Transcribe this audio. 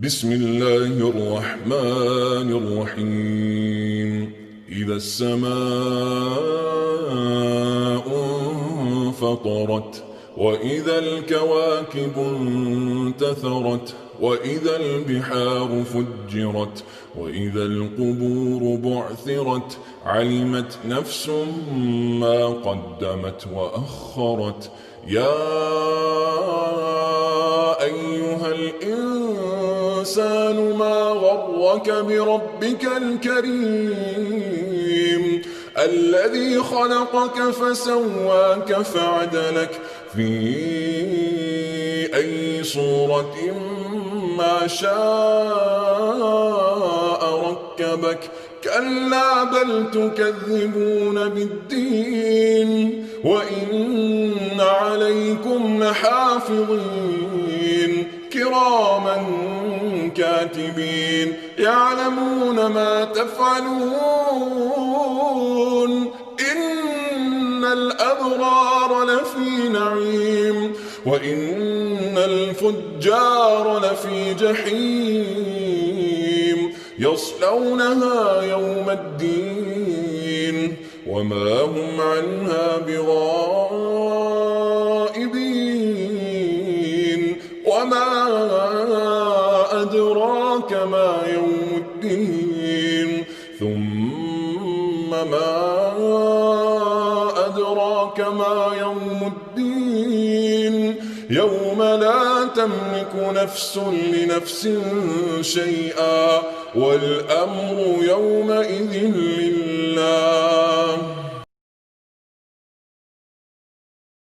بسم الله الرحمن الرحيم. إذا السماء انفطرت، وإذا الكواكب انتثرت، وإذا البحار فجرت، وإذا القبور بعثرت، علمت نفس ما قدمت وأخرت. يا أيها الإنسان ما غرك بربك الكريم الذي خلقك فسواك فعدلك في أي صورة ما شاء ركبك. كلا بل تكذبون بالدين، وإن عليكم لحافظين كراما كاتبين يعلمون ما تفعلون. إن الأبرار لفي نعيم، وإن الفجار لفي جحيم يصلونها يوم الدين وما هم عنها بغائبين. وما أدراك ما يوم الدين، ثم ما أدراك ما يوم الدين. يوم لا تملك نفس لنفس شيئا، والأمر يومئذ لله.